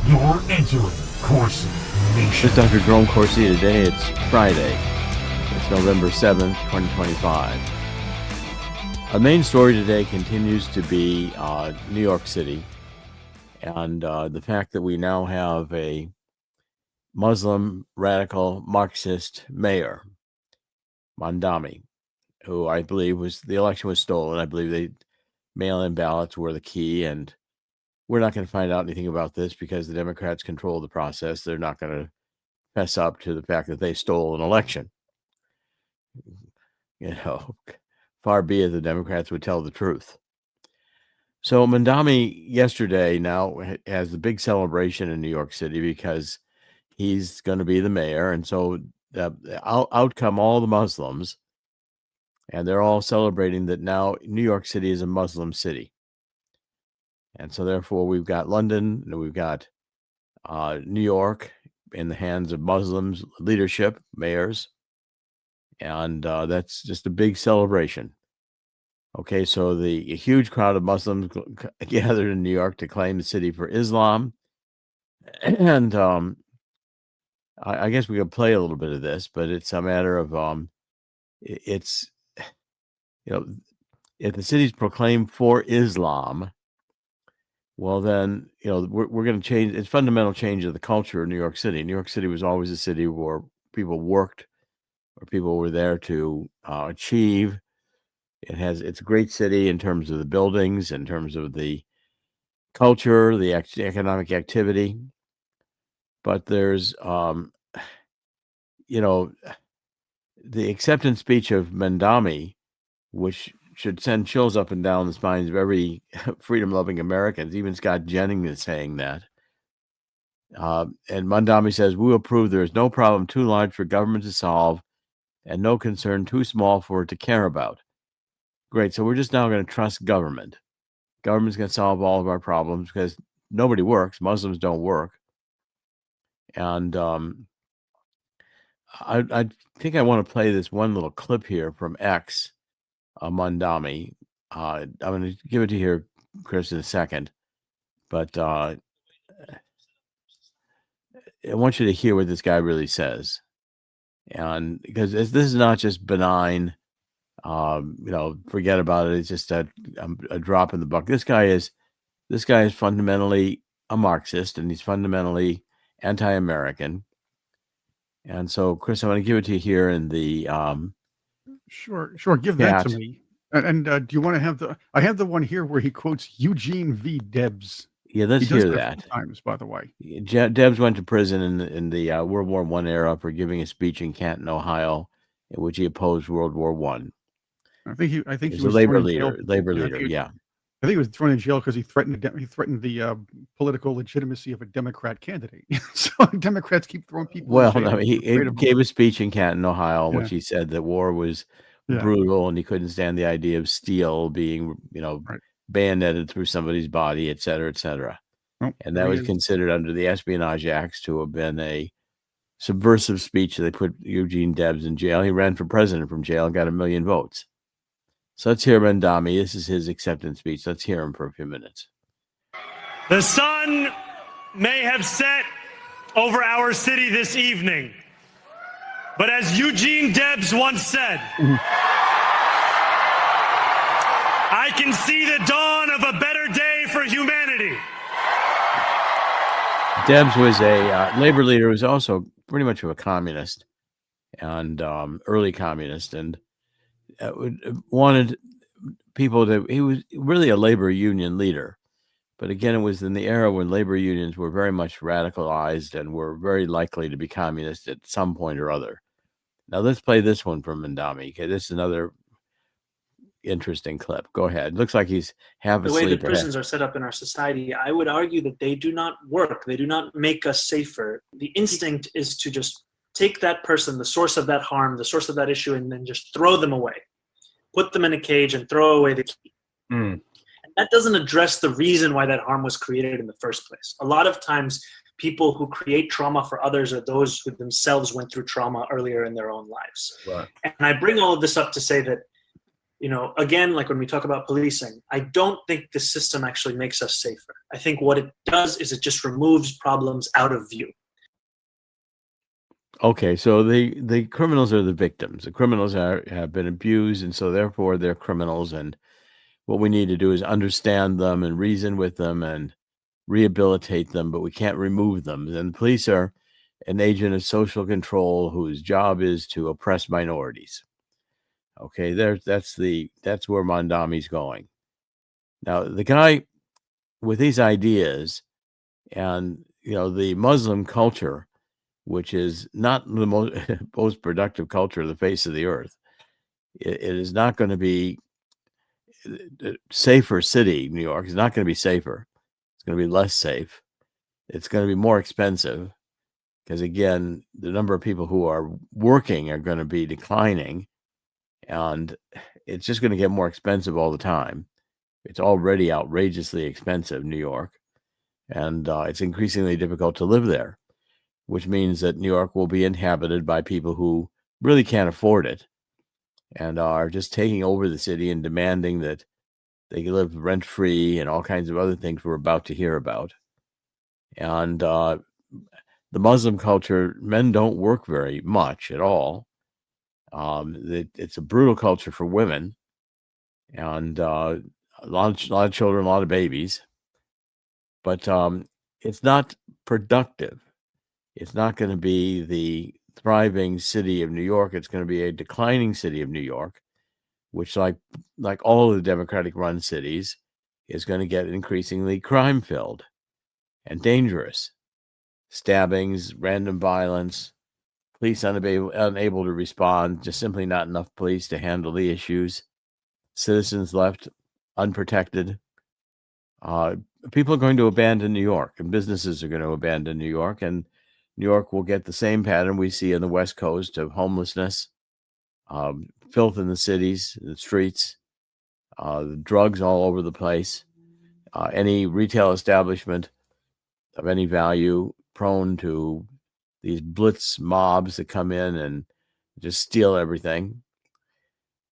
You're entering Corsi Nation. This is Dr. Jerome Corsi. Today it's Friday. It's November 7th, 2025. Our main story today continues to be New York City and the fact that we now have a Muslim radical Marxist mayor, Mamdani, who I believe the election was stolen. I believe the mail-in ballots were the key, and we're not going to find out anything about this because the Democrats control the process. They're not going to fess up to the fact that they stole an election. Far be it the Democrats would tell the truth. So Mamdani yesterday now has the big celebration in New York City because he's going to be the mayor. And so out come all the Muslims, and they're all celebrating that now New York City is a Muslim city. And so therefore we've got London and we've got New York in the hands of Muslims leadership, mayors. And that's just a big celebration. Okay, so a huge crowd of Muslims gathered in New York to claim the city for Islam. And I guess we could play a little bit of this, but it's a matter of, if the city's proclaimed for Islam, well, then, we're going to change. It's fundamental change of the culture of New York City. New York City was always a city where people worked, where people were there to achieve. It's a great city in terms of the buildings, in terms of the culture, the economic activity. But there's, the acceptance speech of Mamdani, which should send chills up and down the spines of every freedom-loving Americans. Even Scott Jennings is saying that. And Mamdani says, "We will prove there is no problem too large for government to solve and no concern too small for it to care about." Great. So we're just now going to trust government. Government's going to solve all of our problems because nobody works. Muslims don't work. And I think I want to play this one little clip here from X. Mamdani. I'm going to give it to you here, Chris, in a second. But I want you to hear what this guy really says. And because this is not just benign, forget about it. It's just a drop in the bucket. This guy is fundamentally a Marxist, and he's fundamentally anti-American. And so, Chris, I'm going to give it to you here in the Sure. Give that to me. And do you want to have I have the one here where he quotes Eugene V. Debs. Yeah, let's hear that. Times, by the way. Debs went to prison in the World War I era for giving a speech in Canton, Ohio, in which he opposed World War I. I think he was a labor leader. Yeah. I think he was thrown in jail because he threatened the political legitimacy of a Democrat candidate. So Democrats keep throwing people in jail. Well, he gave a speech in Canton, Ohio, in which he said that war was brutal and he couldn't stand the idea of steel being, bayoneted through somebody's body, et cetera, et cetera. Oh, and that was considered under the Espionage Acts to have been a subversive speech. They put Eugene Debs in jail. He ran for president from jail and got 1 million votes. So let's hear Mamdani. This is his acceptance speech. Let's hear him for a few minutes. The sun may have set over our city this evening, but as Eugene Debs once said, I can see the dawn of a better day for humanity. Debs was a labor leader, who was also pretty much of a communist and early communist, and wanted people he was really a labor union leader. But again, it was in the era when labor unions were very much radicalized and were very likely to be communist at some point or other. Now let's play this one from Mamdani. Okay, this is another interesting clip. Go ahead. Looks like he's half asleep. The way the prisons are set up in our society, I would argue that they do not work. They do not make us safer. The instinct is to just take that person, the source of that harm, the source of that issue, and then just throw them away. Put them in a cage and throw away the key. And that doesn't address the reason why that harm was created in the first place. A lot of times, people who create trauma for others are those who themselves went through trauma earlier in their own lives. Right. And I bring all of this up to say that Again, like when we talk about policing, I don't think the system actually makes us safer. I think what it does is it just removes problems out of view. Okay, so the criminals are the victims. The criminals have been abused, and so therefore they're criminals. And what we need to do is understand them and reason with them and rehabilitate them, but we can't remove them. And the police are an agent of social control whose job is to oppress minorities. Okay, that's where Mamdani's going. Now, the guy with these ideas and the Muslim culture, which is not the most productive culture of the face of the earth, it is not going to be a safer city. New York is not going to be safer. It's going to be less safe. It's going to be more expensive because, again, the number of people who are working are going to be declining, and it's just going to get more expensive all the time. It's already outrageously expensive, New York, and it's increasingly difficult to live there, which means that New York will be inhabited by people who really can't afford it and are just taking over the city and demanding that they can live rent-free and all kinds of other things we're about to hear about. And the Muslim culture, men don't work very much at all. It's a brutal culture for women, and a lot of children, a lot of babies. But it's not productive. It's not going to be the thriving city of New York. It's going to be a declining city of New York, which, like all of the Democratic-run cities, is going to get increasingly crime-filled and dangerous. Stabbings, random violence, police unable to respond, just simply not enough police to handle the issues, citizens left unprotected. People are going to abandon New York, and businesses are going to abandon New York, and New York will get the same pattern we see on the West Coast of homelessness, filth in the cities, the streets, drugs all over the place, any retail establishment of any value prone to these blitz mobs that come in and just steal everything.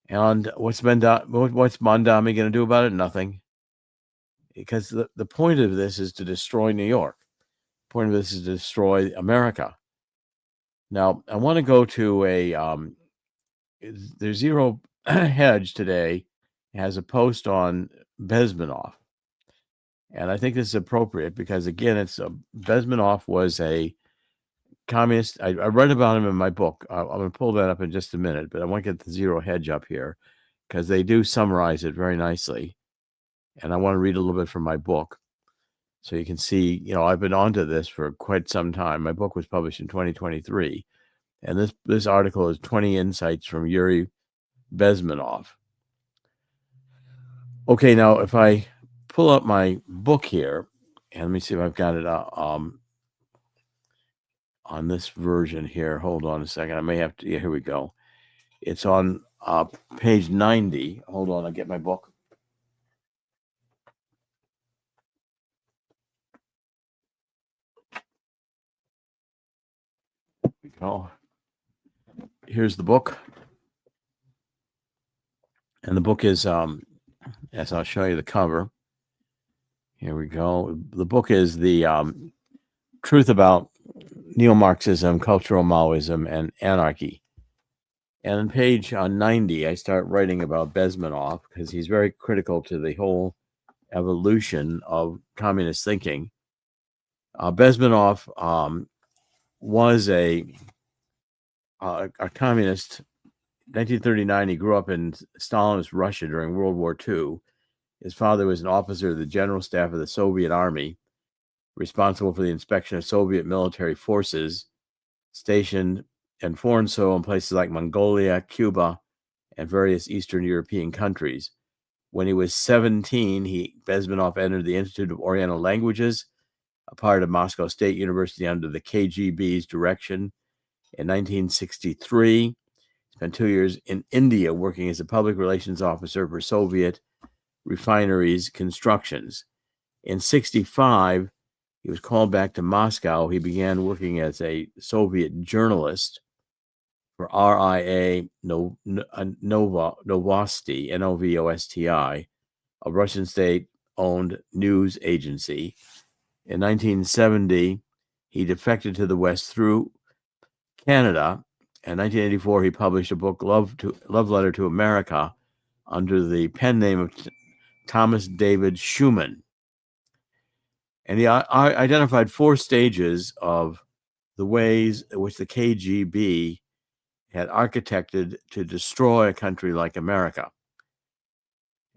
And what's Mamdani going to do about it? Nothing. Because the point of this is to destroy New York. The point of this is to destroy America. Now, I want to go to there's Zero Hedge today has a post on Bezmenov. And I think this is appropriate because, again, Bezmenov was a communist. I read about him in my book. I'm going to pull that up in just a minute, but I want to get the Zero Hedge up here because they do summarize it very nicely. And I want to read a little bit from my book so you can see, I've been onto this for quite some time. My book was published in 2023. And this article is 20 insights from Yuri Bezmenov. Okay, now if I pull up my book here, and let me see if I've got it on this version here. Hold on a second. I may have to. Yeah, here we go. It's on page 90. Hold on, I'll get my book. Here we go. Here's the book. And the book is, as I'll show you the cover. Here we go. The book is the Truth About Neo-Marxism, Cultural Maoism, and Anarchy. And on page 90, I start writing about Bezmenov because he's very critical to the whole evolution of communist thinking. Bezmenov was a communist. In 1939, he grew up in Stalinist Russia during World War II. His father was an officer of the General Staff of the Soviet Army, responsible for the inspection of Soviet military forces stationed in foreign soil in places like Mongolia, Cuba, and various Eastern European countries. When he was 17, Bezmenov entered the Institute of Oriental Languages, a part of Moscow State University under the KGB's direction. In 1963, spent 2 years in India working as a public relations officer for Soviet refineries constructions. In 1965, he was called back to Moscow. He began working as a Soviet journalist for RIA Novosti, Novosti, a Russian state-owned news agency. In 1970, he defected to the West through Canada. In 1984, he published a book, Love Letter to America, under the pen name of Thomas David Schumann. And he identified 4 stages of the ways in which the KGB had architected to destroy a country like America.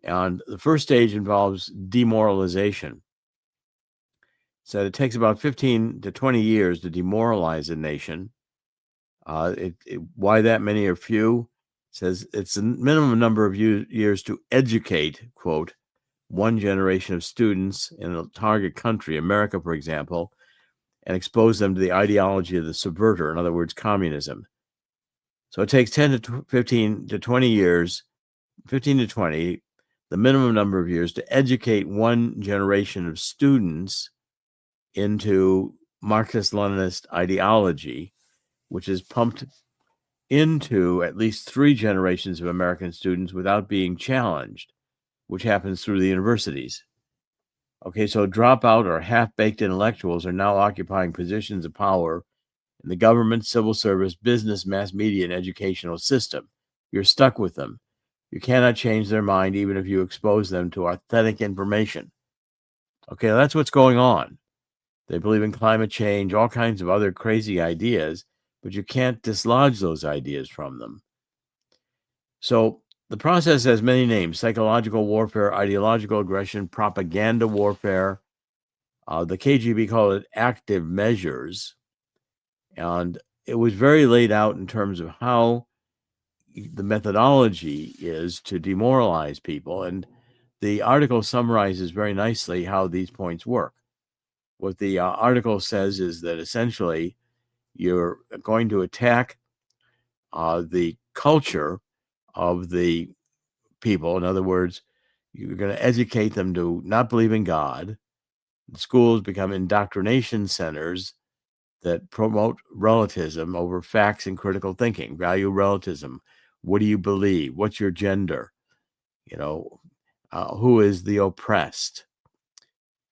And the first stage involves demoralization. So it takes about 15 to 20 years to demoralize a nation. Why that many or few? It says it's the minimum number of years to educate, quote, one generation of students in a target country, America, for example, and expose them to the ideology of the subverter, in other words, communism. So it takes 10 to 15 to 20 years, 15 to 20, the minimum number of years to educate one generation of students into Marxist-Leninist ideology, which is pumped into at least 3 generations of American students without being challenged, which happens through the universities. Okay, so dropout or half-baked intellectuals are now occupying positions of power in the government, civil service, business, mass media, and educational system. You're stuck with them. You cannot change their mind even if you expose them to authentic information. Okay, that's what's going on. They believe in climate change, all kinds of other crazy ideas, but you can't dislodge those ideas from them. So the process has many names: psychological warfare, ideological aggression, propaganda warfare. The KGB called it active measures. And it was very laid out in terms of how the methodology is to demoralize people. And the article summarizes very nicely how these points work. What the article says is that essentially you're going to attack the culture of the people. In other words, you're going to educate them to not believe in God. The schools become indoctrination centers that promote relativism over facts and critical thinking, value relativism. What do you believe? What's your gender? Who is the oppressed?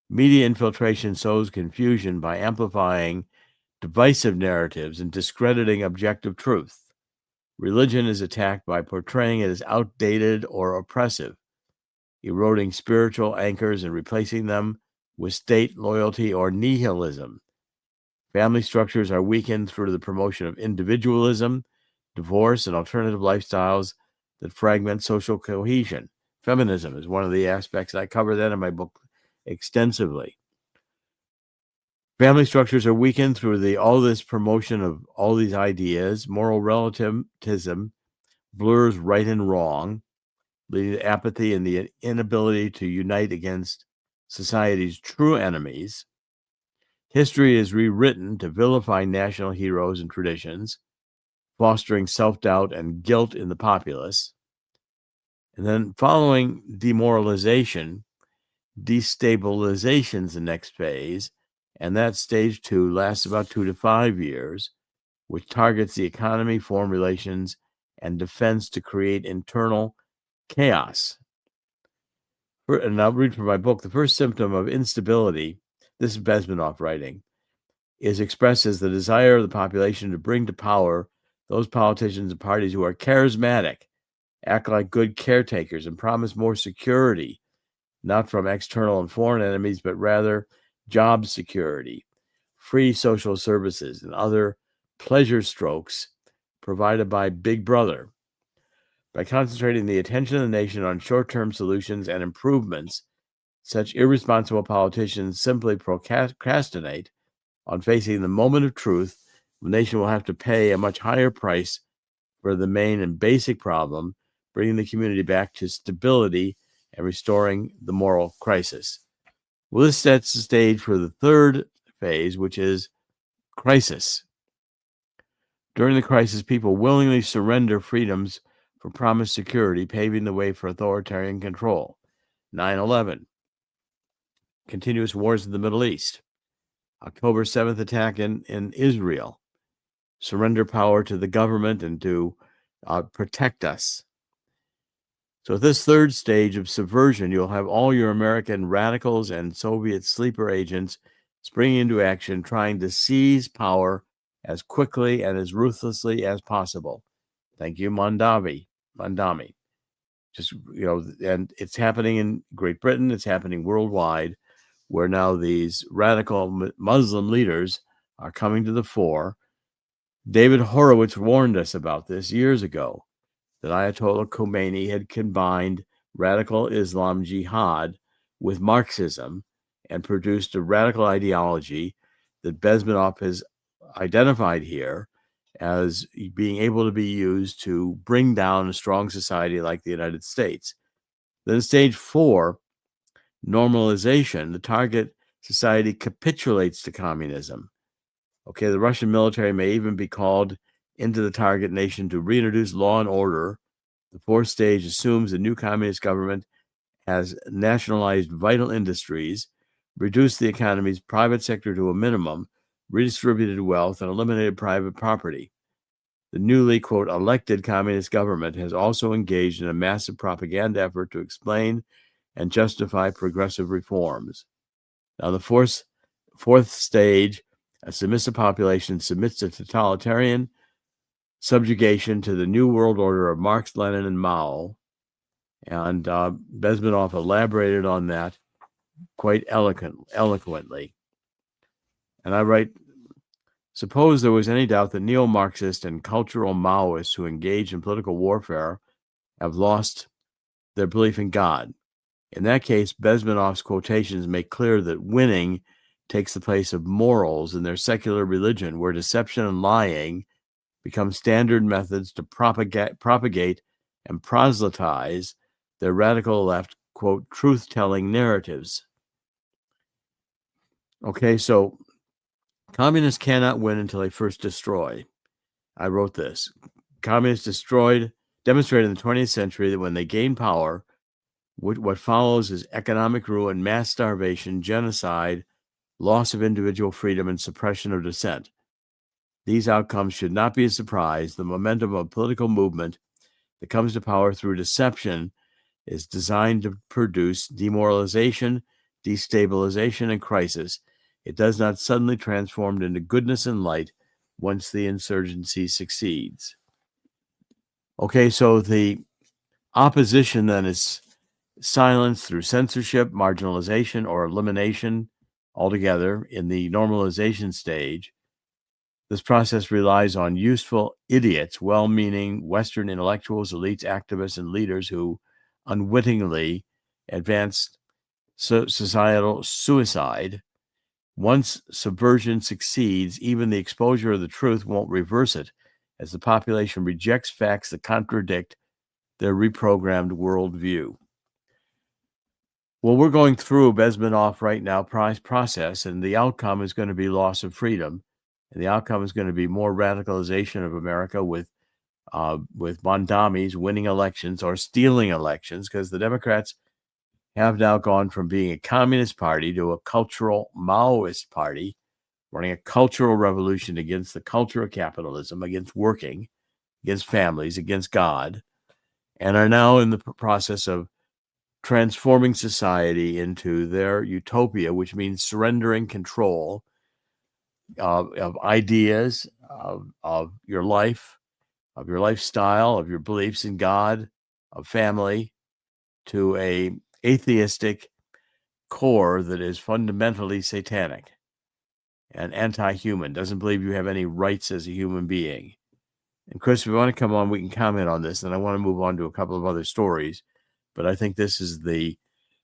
Media infiltration sows confusion by amplifying divisive narratives and discrediting objective truth. Religion is attacked by portraying it as outdated or oppressive, eroding spiritual anchors and replacing them with state loyalty or nihilism. Family structures are weakened through the promotion of individualism, divorce, and alternative lifestyles that fragment social cohesion. Feminism is one of the aspects. I cover that in my book extensively. Family structures are weakened through all this promotion of all these ideas. Moral relativism blurs right and wrong, leading to apathy and the inability to unite against society's true enemies. History is rewritten to vilify national heroes and traditions, fostering self-doubt and guilt in the populace. And then following demoralization, destabilization is the next phase, and that stage 2 lasts about 2 to 5 years, which targets the economy, foreign relations, and defense to create internal chaos. And I'll read from my book. The first symptom of instability, this is Bezmenov writing, is expressed as the desire of the population to bring to power those politicians and parties who are charismatic, act like good caretakers, and promise more security, not from external and foreign enemies, but rather job security, free social services, and other pleasure strokes provided by Big Brother. By concentrating the attention of the nation on short-term solutions and improvements, such irresponsible politicians simply procrastinate on facing the moment of truth. The nation will have to pay a much higher price for the main and basic problem, bringing the community back to stability and restoring the moral crisis. Well, this sets the stage for the third phase, which is crisis. During the crisis, people willingly surrender freedoms for promised security, paving the way for authoritarian control. 9/11, continuous wars in the Middle East, October 7th attack in Israel, surrender power to the government and to protect us. So at this third stage of subversion, you'll have all your American radicals and Soviet sleeper agents springing into action, trying to seize power as quickly and as ruthlessly as possible. Thank you, Mamdani. Just, and it's happening in Great Britain. It's happening worldwide, where now these radical Muslim leaders are coming to the fore. David Horowitz warned us about this years ago, that Ayatollah Khomeini had combined radical Islam jihad with Marxism and produced a radical ideology that Bezmenov has identified here as being able to be used to bring down a strong society like the United States. Then stage 4, normalization, the target society capitulates to communism. Okay, the Russian military may even be called into the target nation to reintroduce law and order. The fourth stage assumes the new communist government has nationalized vital industries, reduced the economy's private sector to a minimum, redistributed wealth, and eliminated private property. The newly, quote, elected communist government has also engaged in a massive propaganda effort to explain and justify progressive reforms. Now, the fourth stage, a submissive population submits to totalitarian subjugation to the new world order of Marx, Lenin, and Mao. And Bezmenov elaborated on that quite eloquently. And I write, suppose there was any doubt that neo-Marxist and cultural Maoists who engage in political warfare have lost their belief in God. In that case, Bezmenov's quotations make clear that winning takes the place of morals in their secular religion, where deception and lying become standard methods to propagate and proselytize their radical left, quote, truth-telling narratives. Okay, so communists cannot win until they first destroy. I wrote this. Communists demonstrated in the 20th century that when they gain power, what follows is economic ruin, mass starvation, genocide, loss of individual freedom, and suppression of dissent. These outcomes should not be a surprise. The momentum of political movement that comes to power through deception is designed to produce demoralization, destabilization, and crisis. It does not suddenly transform into goodness and light once the insurgency succeeds. Okay, so the opposition then is silenced through censorship, marginalization, or elimination altogether in the normalization stage. This process relies on useful idiots, well-meaning Western intellectuals, elites, activists, and leaders who unwittingly advance societal suicide. Once subversion succeeds, even the exposure of the truth won't reverse it, as the population rejects facts that contradict their reprogrammed worldview. Well, we're going through Bezmenov right now process, and the outcome is going to be loss of freedom. And the outcome is going to be more radicalization of America with Mamdani's winning elections or stealing elections, because the Democrats have now gone from being a communist party to a cultural Maoist party, running a cultural revolution against the culture of capitalism, against working, against families, against God, and are now in the process of transforming society into their utopia, which means surrendering control of ideas, of your life, of your lifestyle, of your beliefs in God, of family, to a atheistic core that is fundamentally satanic and anti-human, doesn't believe you have any rights as a human being. And Chris, if you want to come on, we can comment on this, and I want to move on to a couple of other stories, but I think this is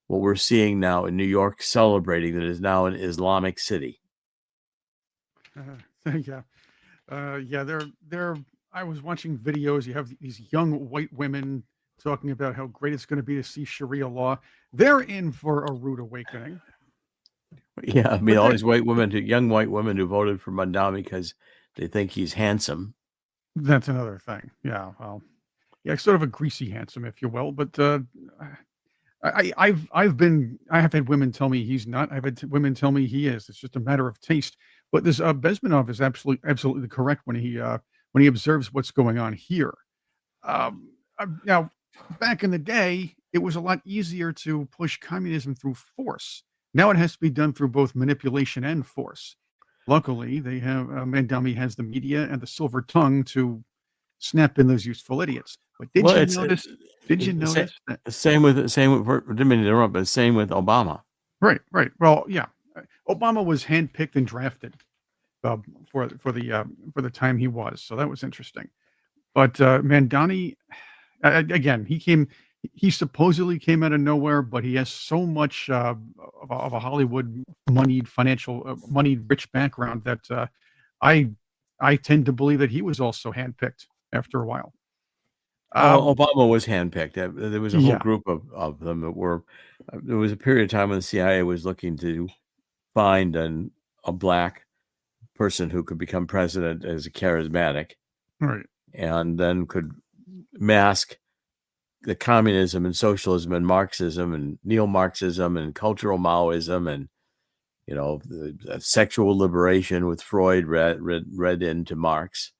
what we're seeing now in New York, celebrating that is now an Islamic city. Yeah. They're. I was watching videos. You have these young white women talking about how great it's going to be to see Sharia law. They're in for a rude awakening. Yeah, I mean, all these young white women who voted for Mamdani because they think he's handsome. That's another thing. Yeah, well, yeah, sort of a greasy handsome, if you will. But I have had women tell me he's not. I've had women tell me he is. It's just a matter of taste. But this Bezmenov is absolutely correct when he observes what's going on here. Now, back in the day, it was a lot easier to push communism through force. Now it has to be done through both manipulation and force. Luckily, they have Mandami has the media and the silver tongue to snap in those useful idiots. But did Well, you it's notice? Did you notice that? same with didn't mean to interrupt, but same with Obama. Right, right. Well, yeah, Obama was handpicked and drafted uh, for the time he was, so that was interesting. But Mandani, again, he supposedly came out of nowhere, but he has so much of a Hollywood moneyed rich background that I I tend to believe that he was also handpicked after a while. Oh, Um, Obama was handpicked. There was a whole yeah, group of them that were. There was a period of time when the CIA was looking to find a black person who could become president as a charismatic, right. and then could mask the communism and socialism and Marxism and neo-Marxism and cultural Maoism and the sexual liberation with Freud read into Marx.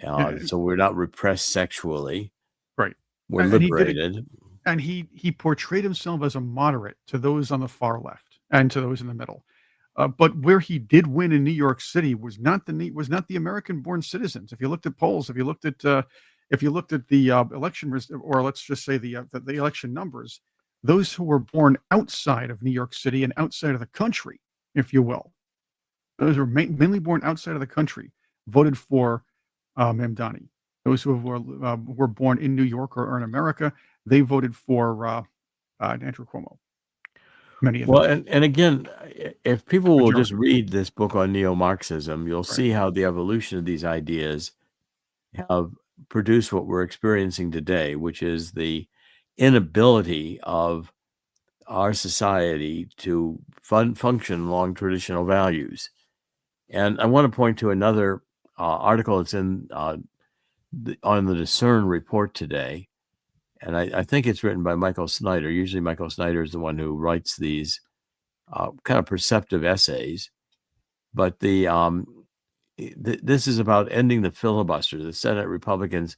Yeah, So we're not repressed sexually; right. we're And he did it, liberated. and he portrayed himself as a moderate to those on the far left and to those in the middle. But where he did win in New York City was not the American-born citizens. If you looked at polls, if you looked at the or let's just say the election numbers, those who were born outside of New York City and outside of the country, if you will, those were mainly born outside of the country, voted for Mamdani. Those who were born in New York or in America, they voted for Andrew Cuomo. Many of Well, them, and again, if people will just majority, read this book on neo-Marxism, you'll right? see how the evolution of these ideas have produced what we're experiencing today, which is the inability of our society to function along traditional values. And I want to point to another article that's on the Discern report today. And I think it's written by Michael Snyder. Usually Michael Snyder is the one who writes these kind of perceptive essays. But this is about ending the filibuster. The Senate Republicans,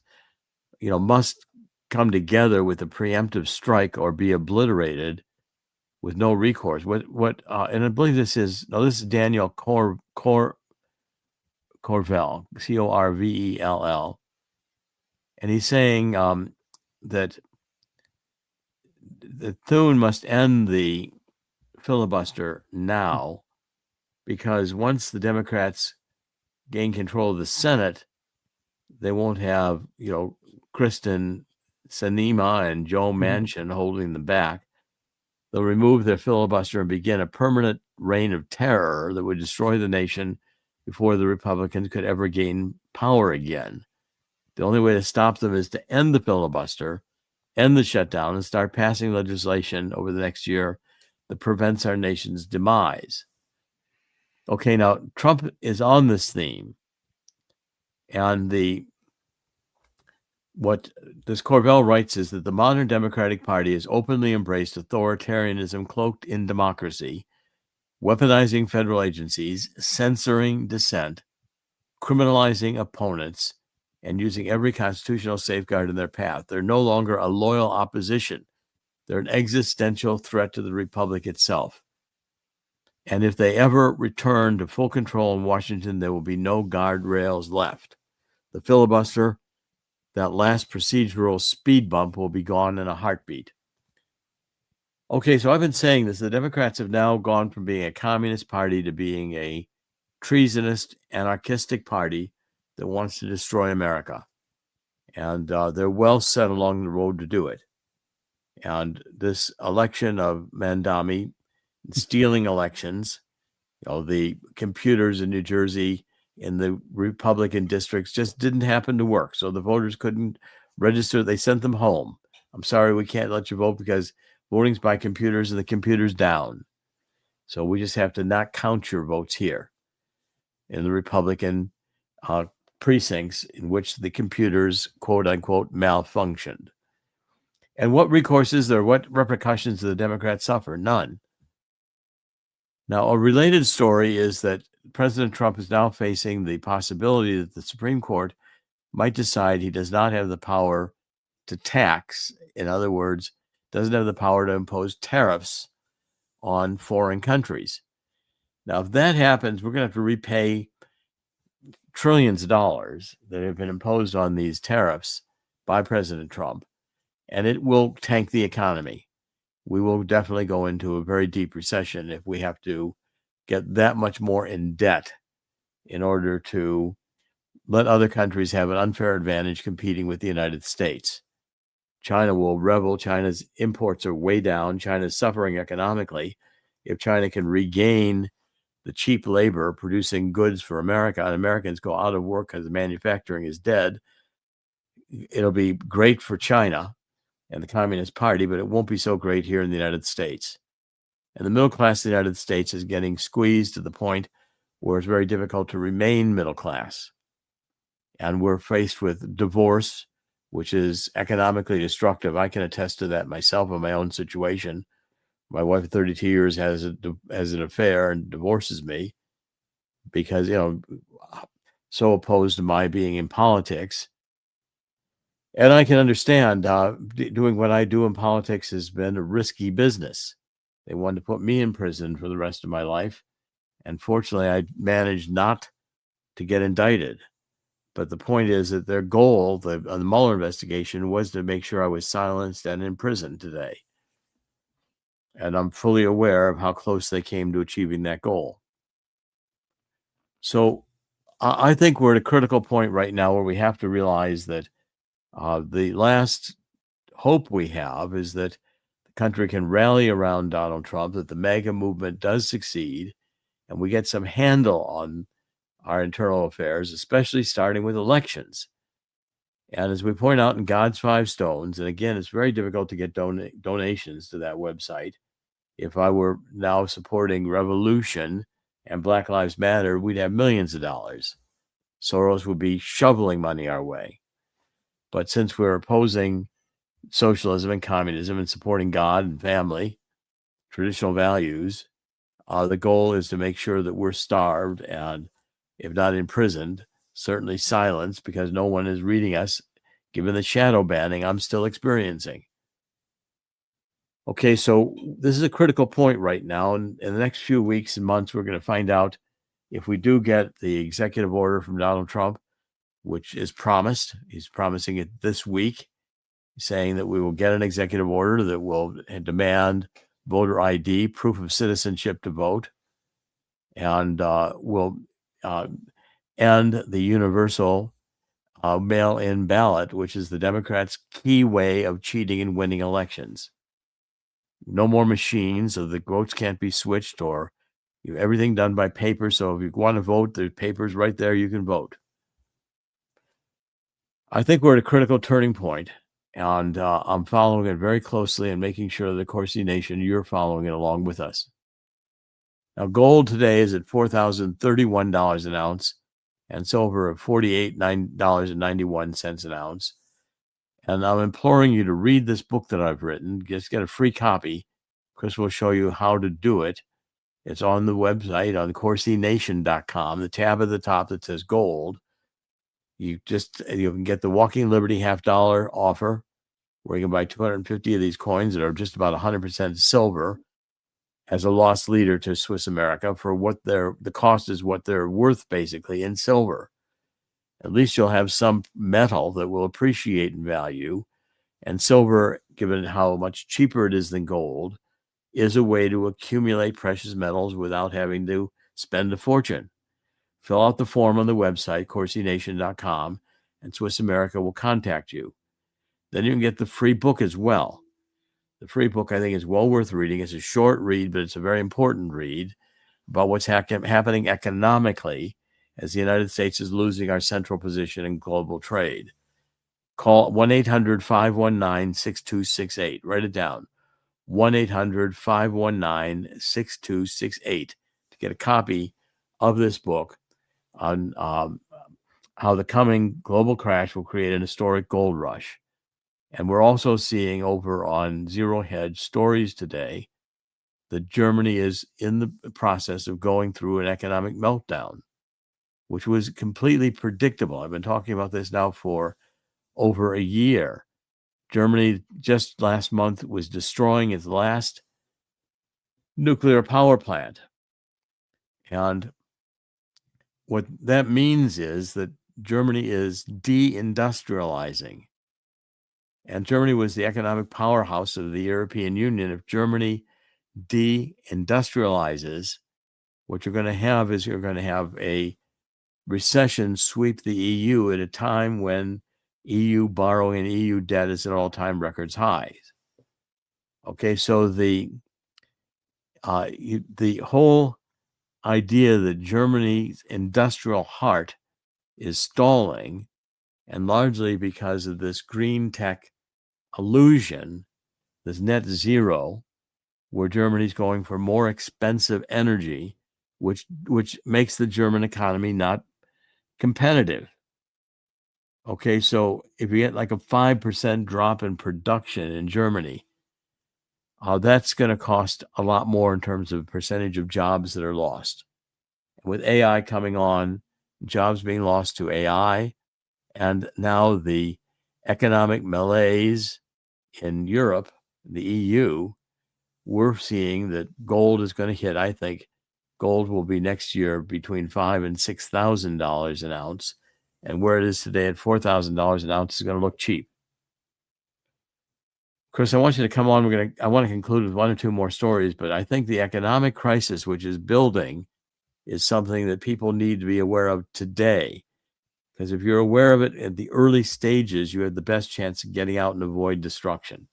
must come together with a preemptive strike or be obliterated with no recourse. And I believe this is Daniel Corvell, Corvell, and he's saying that Thune must end the filibuster now, because once the Democrats gain control of the Senate, they won't have Kristen Sinema and Joe Manchin holding them back. They'll remove their filibuster and begin a permanent reign of terror that would destroy the nation before the Republicans could ever gain power again. The only way to stop them is to end the filibuster, end the shutdown, and start passing legislation over the next year that prevents our nation's demise. Okay, now Trump is on this theme, and what this Corvell writes is that the modern Democratic Party has openly embraced authoritarianism cloaked in democracy, weaponizing federal agencies, censoring dissent, criminalizing opponents, and using every constitutional safeguard in their path. They're no longer a loyal opposition. They're an existential threat to the republic itself. And if they ever return to full control in Washington, there will be no guardrails left. The filibuster, that last procedural speed bump, will be gone in a heartbeat. Okay, so I've been saying this. The Democrats have now gone from being a communist party to being a treasonous, anarchistic party that wants to destroy America. And they're well set along the road to do it. And this election of Mandami, stealing elections, the computers in New Jersey in the Republican districts just didn't happen to work. So the voters couldn't register. They sent them home. I'm sorry, we can't let you vote because voting's by computers and the computer's down. So we just have to not count your votes here in the Republican precincts in which the computers, quote unquote, malfunctioned. And what recourse is there? What repercussions do the Democrats suffer? None. Now, a related story is that President Trump is now facing the possibility that the Supreme Court might decide he does not have the power to tax. In other words, doesn't have the power to impose tariffs on foreign countries. Now, if that happens, we're going to have to repay trillions of dollars that have been imposed on these tariffs by President Trump, and it will tank the economy. We will definitely go into a very deep recession if we have to get that much more in debt in order to let other countries have an unfair advantage competing with the United States. China will rebel. China's imports are way down. China's suffering economically. If China can regain the cheap labor producing goods for America and Americans go out of work because manufacturing is dead, it'll be great for China and the Communist Party, but it won't be so great here in the United States. And the middle class of the United States is getting squeezed to the point where it's very difficult to remain middle class. And we're faced with divorce, which is economically destructive. I can attest to that myself in my own situation. My wife of 32 years has an affair and divorces me because, so opposed to my being in politics. And I can understand doing what I do in politics has been a risky business. They wanted to put me in prison for the rest of my life. And fortunately, I managed not to get indicted. But the point is that their goal on the Mueller investigation was to make sure I was silenced and in prison today. And I'm fully aware of how close they came to achieving that goal. So I think we're at a critical point right now where we have to realize that the last hope we have is that the country can rally around Donald Trump, that the MAGA movement does succeed, and we get some handle on our internal affairs, especially starting with elections. And as we point out in God's Five Stones, and again, it's very difficult to get donations to that website. If I were now supporting revolution and Black Lives Matter, we'd have millions of dollars. Soros would be shoveling money our way. But since we're opposing socialism and communism and supporting God and family, traditional values, the goal is to make sure that we're starved and, if not imprisoned, certainly silenced, because no one is reading us, given the shadow banning I'm still experiencing. Okay, so this is a critical point right now. And in the next few weeks and months, we're going to find out if we do get the executive order from Donald Trump, which is promised. He's promising it this week, saying that we will get an executive order that will demand voter ID, proof of citizenship to vote, and will end the universal mail-in ballot, which is the Democrats' key way of cheating and winning elections. No more machines, so the votes can't be switched, or everything done by paper. So if you want to vote, the paper's right there, you can vote. I think we're at a critical turning point, and I'm following it very closely and making sure that the Corsi Nation, you're following it along with us. Now, gold today is at $4,031 an ounce, and silver at $48.91 an ounce. And I'm imploring you to read this book that I've written. Just get a free copy. Chris will show you how to do it. It's on the website on CorsiNation.com, the tab at the top that says gold. You can get the Walking Liberty $50 offer, where you can buy 250 of these coins that are just about 100% silver as a lost leader to Swiss America for what the cost is what they're worth basically in silver. At least you'll have some metal that will appreciate in value. And silver, given how much cheaper it is than gold, is a way to accumulate precious metals without having to spend a fortune. Fill out the form on the website, CorsiNation.com, and Swiss America will contact you. Then you can get the free book as well. The free book, I think, is well worth reading. It's a short read, but it's a very important read about what's happening economically as the United States is losing our central position in global trade. Call 1-800-519-6268. Write it down. 1-800-519-6268 to get a copy of this book on how the coming global crash will create an historic gold rush. And we're also seeing over on Zero Hedge stories today that Germany is in the process of going through an economic meltdown, which was completely predictable. I've been talking about this now for over a year. Germany just last month was destroying its last nuclear power plant. And what that means is that Germany is deindustrializing. And Germany was the economic powerhouse of the European Union. If Germany deindustrializes, what you're going to have is you're going to have a recession sweep the EU at a time when EU borrowing and EU debt is at all-time records highs. Okay, so the whole idea that Germany's industrial heart is stalling, and largely because of this green tech illusion, this net zero, where Germany's going for more expensive energy, which makes the German economy not competitive. Okay, so if you get like a 5% drop in production in Germany, that's going to cost a lot more in terms of percentage of jobs that are lost. With AI coming on, jobs being lost to AI, and now the economic malaise in Europe, the EU, we're seeing that gold is going to hit. I think gold will be next year between $5,000 and $6,000 an ounce, and where it is today at $4,000 an ounce is going to look cheap. Chris, I want you to come on. I want to conclude with one or two more stories, but I think the economic crisis, which is building, is something that people need to be aware of today. Because if you're aware of it at the early stages, you have the best chance of getting out and avoid destruction.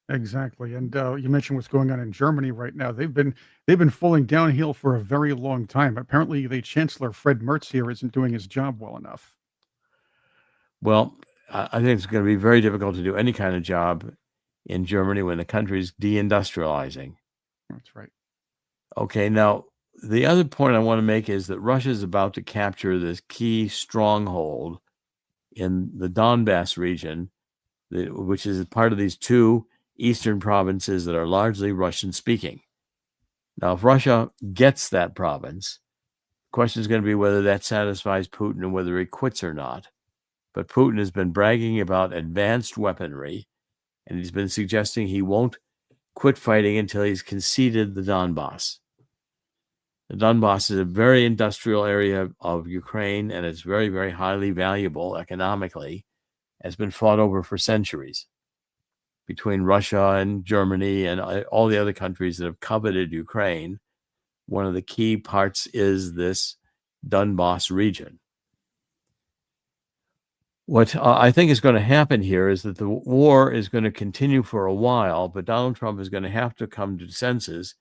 Exactly. And you mentioned what's going on in Germany right now. They've been falling downhill for a very long time. Apparently, the Chancellor Fred Merz here isn't doing his job well enough. Well, I think it's going to be very difficult to do any kind of job in Germany when the country's deindustrializing. That's right. Okay, now the other point I want to make is that Russia is about to capture this key stronghold in the Donbass region, which is part of these two eastern provinces that are largely Russian-speaking. Now, if Russia gets that province, the question is going to be whether that satisfies Putin and whether he quits or not. But Putin has been bragging about advanced weaponry, and he's been suggesting he won't quit fighting until he's conceded the Donbass. The Donbass is a very industrial area of Ukraine, and it's very, very highly valuable economically. It's been fought over for centuries between Russia and Germany and all the other countries that have coveted Ukraine. One of the key parts is this Donbass region. What I think is going to happen here is that the war is going to continue for a while, but Donald Trump is going to have to come to senses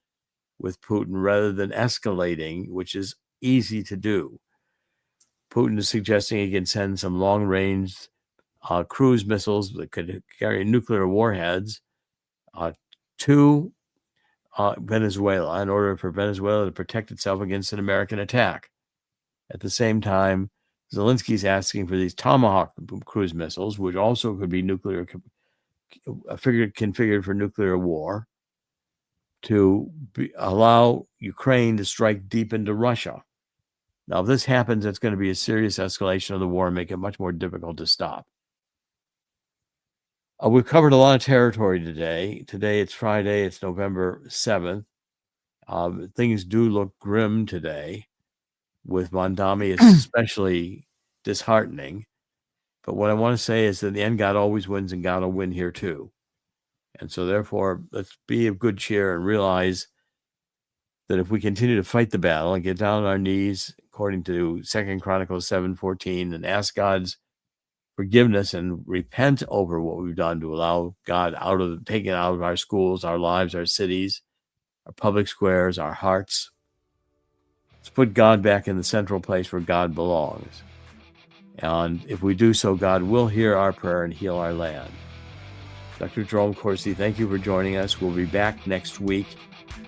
with Putin rather than escalating, which is easy to do. Putin is suggesting he can send some long-range cruise missiles that could carry nuclear warheads to Venezuela in order for Venezuela to protect itself against an American attack. At the same time, Zelensky's asking for these Tomahawk cruise missiles, which also could be nuclear, configured for nuclear war, to allow Ukraine to strike deep into Russia. Now, if this happens, it's going to be a serious escalation of the war and make it much more difficult to stop. We've covered a lot of territory today. Today, it's Friday. It's November 7th. Things do look grim today. With Mamdani, it's especially disheartening. But what I want to say is that in the end, God always wins, and God will win here too. And so therefore, let's be of good cheer and realize that if we continue to fight the battle and get down on our knees, according to 2 Chronicles 7:14, and ask God's forgiveness and repent over what we've done to allow God taken out of our schools, our lives, our cities, our public squares, our hearts. Let's put God back in the central place where God belongs. And if we do so, God will hear our prayer and heal our land. Dr. Jerome Corsi, thank you for joining us. We'll be back next week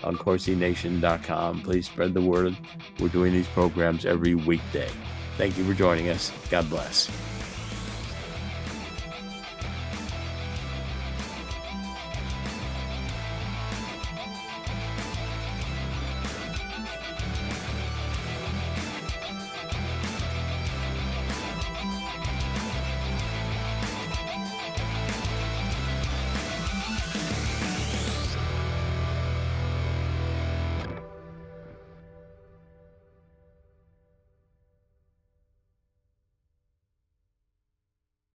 on CorsiNation.com. Please spread the word. We're doing these programs every weekday. Thank you for joining us. God bless.